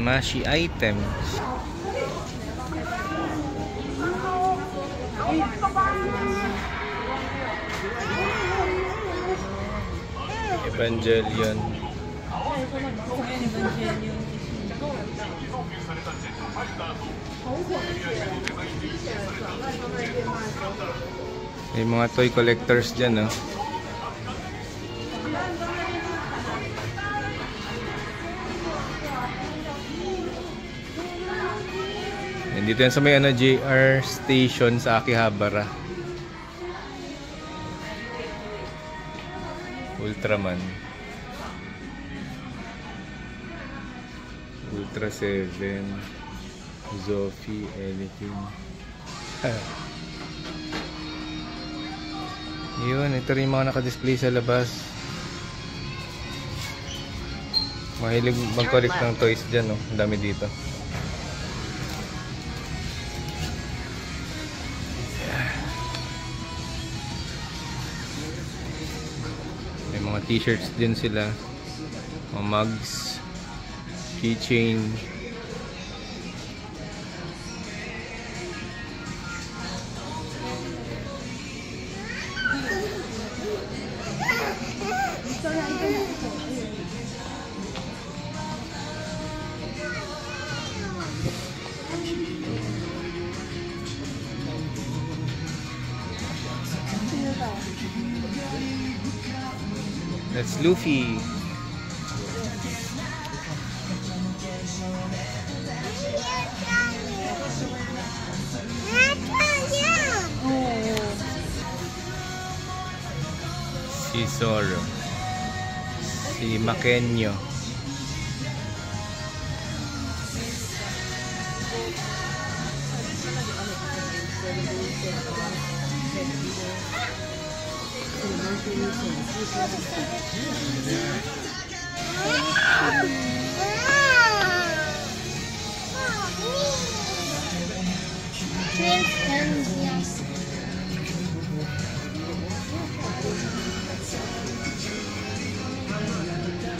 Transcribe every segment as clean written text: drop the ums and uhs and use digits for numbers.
Tamashi items. Evangelion. May mga toy collectors dyan, no? Dito yan sa may JR station sa Akihabara. Ultraman. Ultra 7. Zophie, anything. Yun, ito rin yung mga nakadisplay sa labas. Mahilig mag-collect ng toys dyan, no? Ang dami dito. May mga t-shirts din sila. Mga mugs. Keychain. That's Luffy. Si Zoro. Si Makenyo.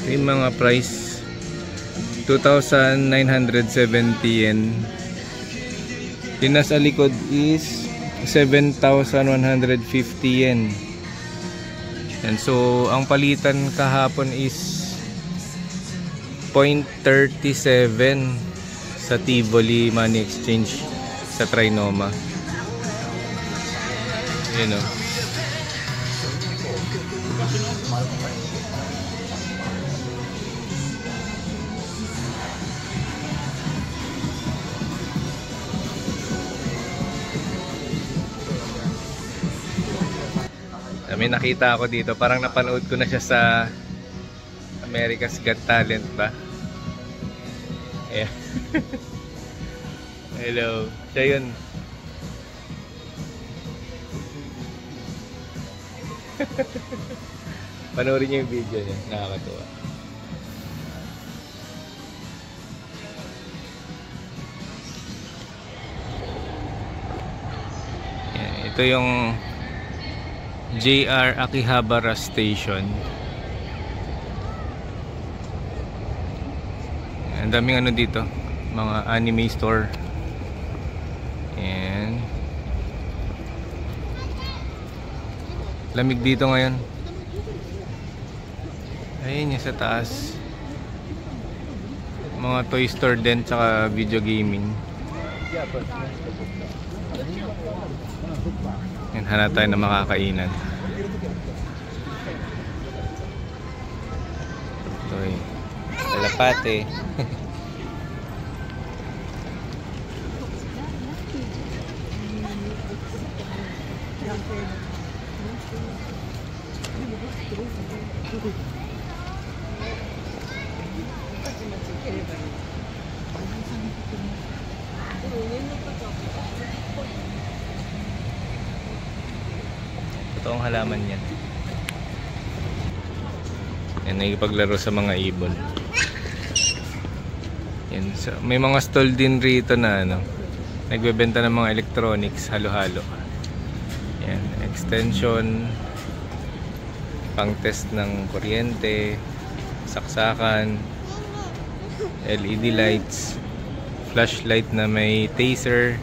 Yung mga price 2,970 yen. Yung nasa likod is 7,150 yen. And so ang palitan kahapon is 0.37 sa Tivoli Money Exchange sa Trinoma. Yun o. May nakita ako dito, parang napanood ko na siya sa America's Got Talent ba? Yeah. Hello, siya yun. Panoorin niyo yung video niya, nakakatuwa. Yeah, ito yung JR Akihabara Station. Ang daming ano dito, mga anime store. And lamig dito ngayon. Ayun yung sa taas. Mga toy store din, tsaka video gaming. Yan, hanap tayo na makakainan. Toy kalapate. Totoong halaman yan. Yan, nakikipaglaro sa mga ibon. Yan, so, may mga stall din rito na ano, nagbebenta ng mga electronics, halo-halo. Yan, extension, pang test ng kuryente, saksakan. LED lights, flashlight na may taser.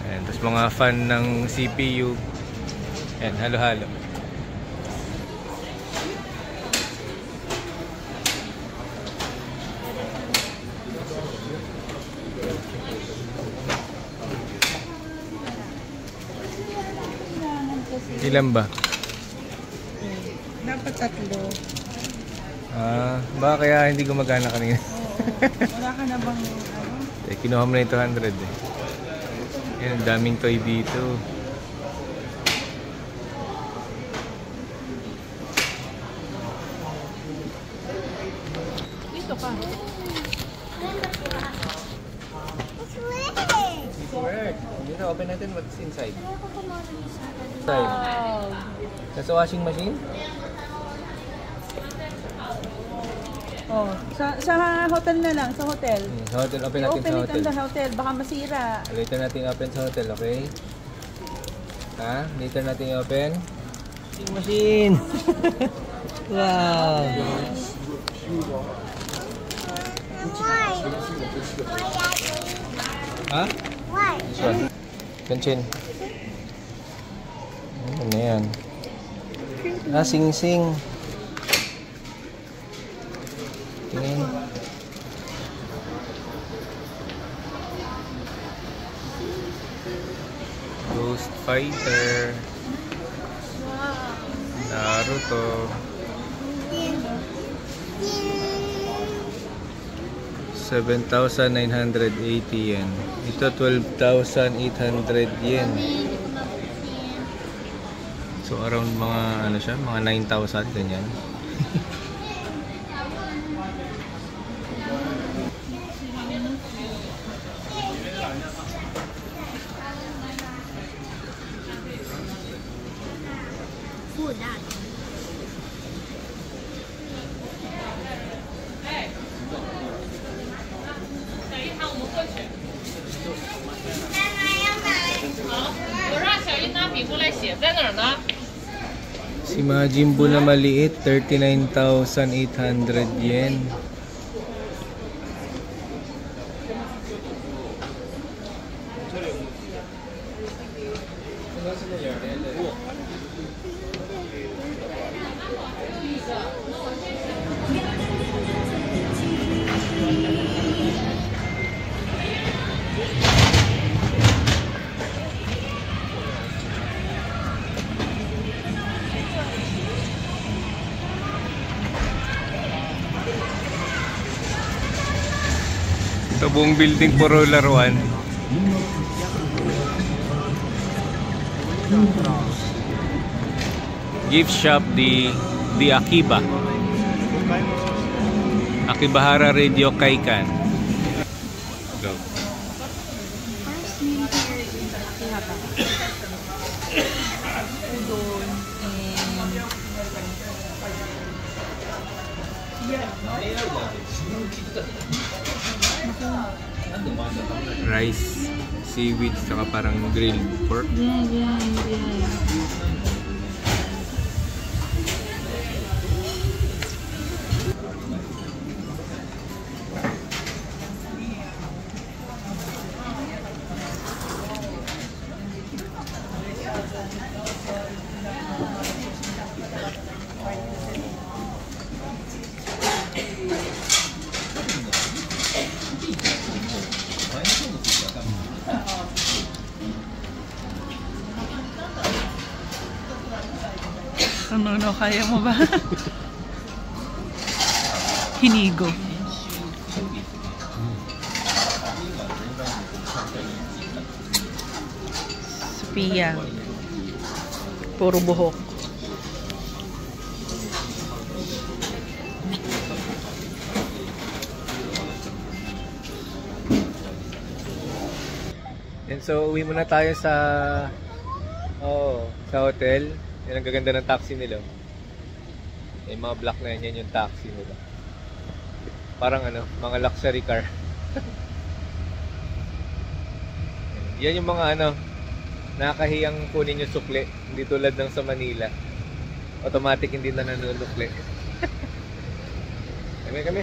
Ayan, tapos mga fan ng CPU. Ayan, halo-halo. Ilan ba? Dapat 3. Baka kaya hindi gumagana kanina. Wala ka na bang ano? Kinuha mo na yung 200 eh. Yan, daming toy dito. Dito ka. It's work. Dito, open natin what's inside. Wow. Nasa washing machine? Oh, sa hotel na lang, sa hotel. Sa hotel, open natin Open sa it hotel. on the hotel, baka masira. Later natin open sa hotel, okay? Ha? Later natin open? Washing machine! Wow! Ha? Why? This one. Kanchin. Ano yan? Sing-sing. Tingin. Ghost Fighter. Naruto. 7,980 yen. Ito 12,800 yen. So around mga ano siya, mga 9,000 ganyan. Food that. Si Majin Buu na maliit, 39,800 yen. Ito buong building puro laruan. Gift shop di Akiba. Akibahara Radio Kaikan. Go. First meal here in Akihata. Udon and Rice, seaweed, saka parang grilled pork. yeah. Ano, kaya mo ba? Hinigo. Sophia. Puro buhok. And so uwi muna tayo sa hotel. Yan ang gaganda ng taxi nila. Yung mga black na yan yung taxi nila. Parang mga luxury car. Yan yung mga nakakahiyang kunin yung sukli. Hindi tulad ng sa Manila. Automatic hindi na nanunukli. Kami.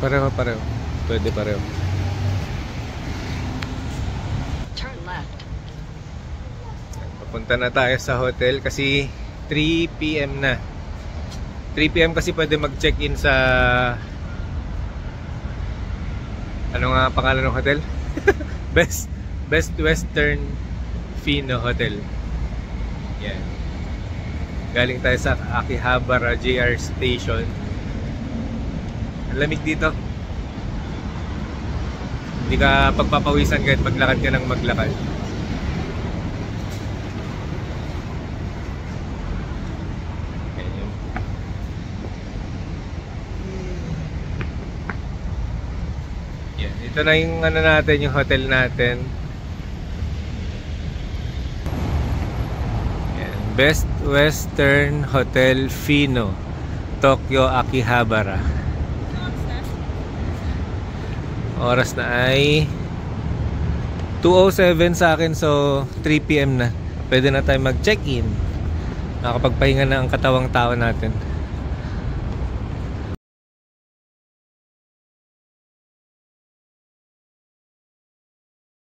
Pareho. Pwede pareho. Turn left. Papunta na tayo sa hotel kasi 3 PM na. 3 PM kasi pwede mag-check-in sa... Ano nga pangalan ng hotel? Best Western Fino Hotel. Yan. Galing tayo sa Akihabara JR Station. Ang lamig dito. Hindi ka pagpapawisan kahit maglakad ka ng maglakad. Yan. Ito na yung ano natin, yung hotel natin. Yan. Best Western Hotel Fino, Tokyo Akihabara. Oras na ay 2:07 sa akin, so 3 PM na. Pwede na tayo mag-check-in. Nakapagpahinga na ang katawang tao natin.